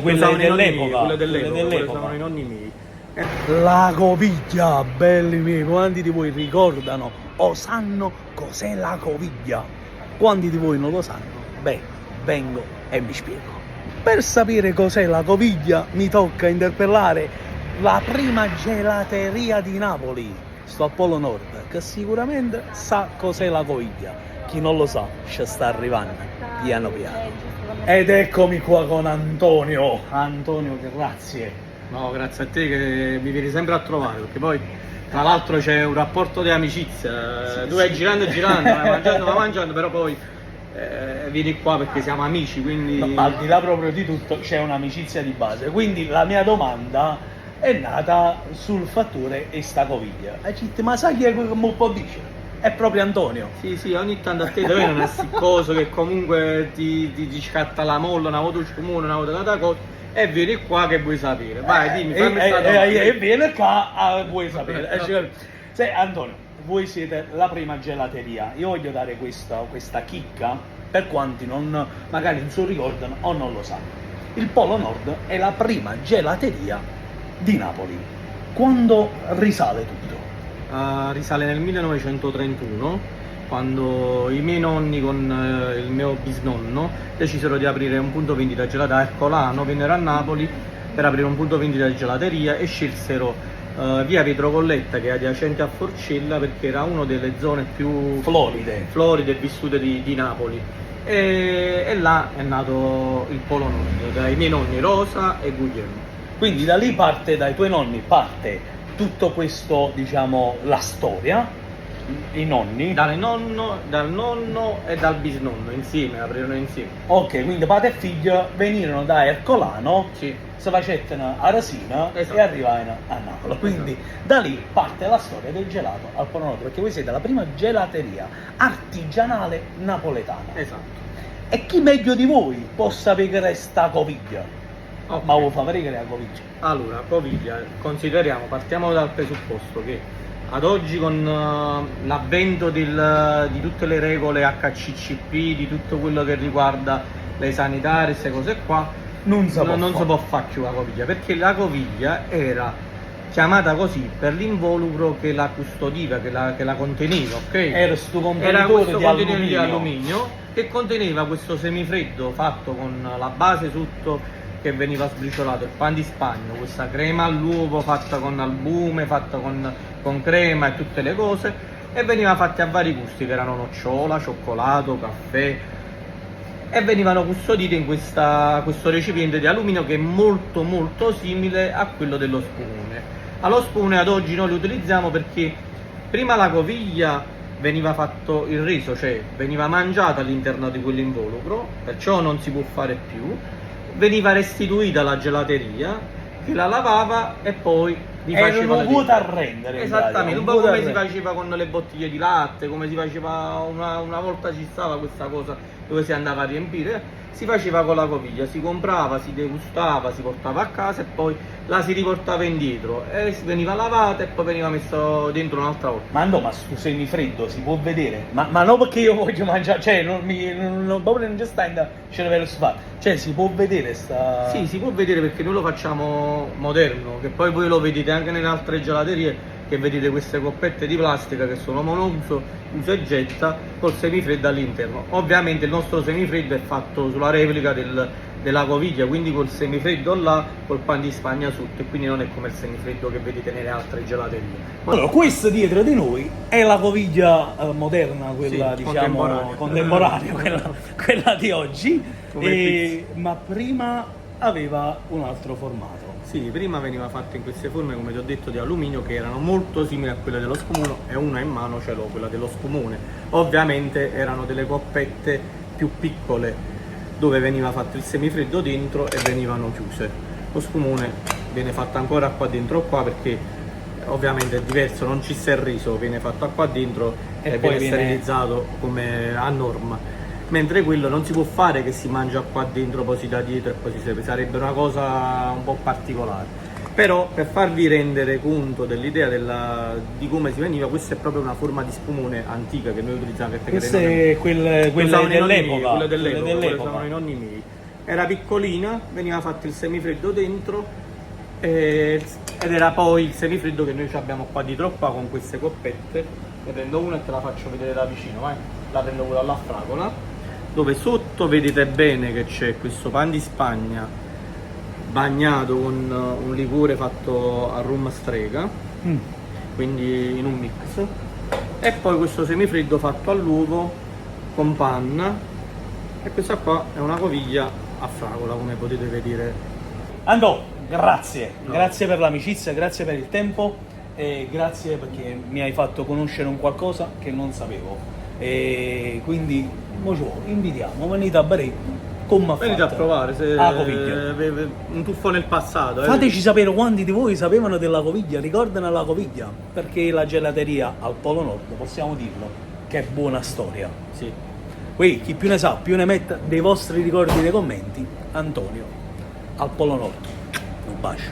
quelle dell'epoca sono i nonni miei. La coviglia, belli miei, quanti di voi ricordano o sanno cos'è la coviglia? Quanti di voi non lo sanno? Beh, vengo e mi spiego. Per sapere cos'è la coviglia mi tocca interpellare la prima gelateria di Napoli, sto a Polo Nord, che sicuramente sa cos'è la coviglia. Chi non lo sa, ci sta arrivando piano piano. Ed eccomi qua con Antonio. Antonio, grazie. No, grazie a te che mi vieni sempre a trovare, perché poi tra l'altro c'è un rapporto di amicizia, tu vai girando e girando, vai mangiando, però poi vieni qua perché siamo amici, quindi... No, al di là proprio di tutto c'è un'amicizia di base, quindi la mia domanda è nata sul fattore e sta coviglia. E ci ma sai chi è che mi può dire? È proprio Antonio. Sì, ogni tanto a te dove non è siccoso che comunque ti scatta la molla, una volta comune, una volta una cosa, e vieni qua che vuoi sapere. Vai, dimmi, fammi e viene qua, vuoi sapere. Antonio, voi siete la prima gelateria. Io voglio dare questa chicca per quanti magari non si ricordano o non lo sanno. Il Polo Nord è la prima gelateria di Napoli. Quando risale tutto? Risale nel 1931, quando i miei nonni con il mio bisnonno decisero di aprire un punto vendita gelata a Ercolano, vennero a Napoli per aprire un punto vendita di gelateria e scelsero via Pietro Colletta, che è adiacente a Forcella, perché era una delle zone più floride e vissute di Napoli, e là è nato il Polo Nord dai miei nonni Rosa e Guglielmo. Quindi da lì parte, dai tuoi nonni parte tutto questo, diciamo, la storia, i nonni. Dal nonno e dal bisnonno insieme, aprirono insieme. Ok, quindi padre e figlio venirono da Ercolano, sì, si facettano a Rasina, esatto, e arrivavano a Napoli. Esatto. Quindi da lì parte la storia del gelato al Polo Nord, perché voi siete la prima gelateria artigianale napoletana. Esatto. E chi meglio di voi può sapere sta coviglia? Okay. Ma vuoi fare che la coviglia? Allora, coviglia, partiamo dal presupposto che ad oggi, con l'avvento di tutte le regole HCCP, di tutto quello che riguarda le sanitarie, queste cose qua, non si può fare più la coviglia, perché la coviglia era chiamata così per l'involucro che la custodiva, che la conteneva, ok? Era questo contenitore di alluminio che conteneva questo semifreddo fatto con la base sotto che veniva sbriciolato, il pan di Spagna, questa crema all'uovo fatta con albume, fatta con crema e tutte le cose, e veniva fatta a vari gusti, che erano nocciola, cioccolato, caffè, e venivano custodite in questo recipiente di alluminio che è molto molto simile a quello dello spumone. Allo spumone ad oggi noi lo utilizziamo perché prima la coviglia veniva fatto il riso, cioè veniva mangiata all'interno di quell'involucro, perciò non si può fare più. Veniva restituita alla gelateria, che la lavava e poi faceva un vuoto a rendere. Esattamente, un po' come si faceva con le bottiglie di latte, come si faceva una volta, ci stava questa cosa dove si andava a riempire, si faceva con la coviglia, si comprava, si degustava, si portava a casa e poi la si riportava indietro e si veniva lavata e poi veniva messo dentro un'altra volta. Ma no, ma sto semifreddo si può vedere? Ma non perché io voglio mangiare, cioè proprio non c'è sta in cervello sfatto, cioè si può vedere sta... Sì, si può vedere perché noi lo facciamo moderno, che poi voi lo vedete anche nelle altre gelaterie, che vedete queste coppette di plastica che sono monouso, usa e getta, col semifreddo all'interno. Ovviamente il nostro semifreddo è fatto sulla replica della coviglia, quindi col semifreddo là, col pan di Spagna sotto, e quindi non è come il semifreddo che vedete nelle altre gelaterie. Allora, questa dietro di noi è la coviglia moderna, quella, sì, diciamo contemporanea, quella di oggi, ma prima aveva un altro formato. Sì, prima veniva fatta in queste forme, come ti ho detto, di alluminio, che erano molto simili a quelle dello spumone, e una in mano ce l'ho, quella dello spumone. Ovviamente erano delle coppette più piccole, dove veniva fatto il semifreddo dentro e venivano chiuse. Lo spumone viene fatto ancora qua dentro perché ovviamente è diverso, non ci sta il riso, viene fatto qua dentro e viene sterilizzato come a norma. Mentre quello non si può fare, che si mangia qua dentro, poi si dà dietro e poi si serve, sarebbe una cosa un po' particolare. Però per farvi rendere conto dell'idea di come si veniva, questa è proprio una forma di spumone antica che noi utilizziamo. Queste quelle dell'epoca, quelle usavano i nonni miei. era piccolina, veniva fatto il semifreddo dentro ed era poi il semifreddo che noi abbiamo qua dietro qua con queste coppette. Ne prendo una e te la faccio vedere da vicino, vai. La prendo quella alla fragola, dove sotto vedete bene che c'è questo pan di Spagna bagnato con un liquore fatto a rum strega, quindi in un mix, e poi questo semifreddo fatto all'uovo con panna, e questa qua è una coviglia a fragola, come potete vedere. Andò, grazie, No. grazie per l'amicizia, grazie per il tempo e grazie perché mi hai fatto conoscere un qualcosa che non sapevo. E quindi invitiamo, venite a bere come ha Venite a fatto provare se la coviglia. un tuffo nel passato. Fateci sapere quanti di voi sapevano della coviglia, ricordano la coviglia, perché la gelateria al Polo Nord, possiamo dirlo, che è buona storia. Sì. Qui chi più ne sa, più ne metta dei vostri ricordi nei commenti. Antonio, al Polo Nord. Un bacio.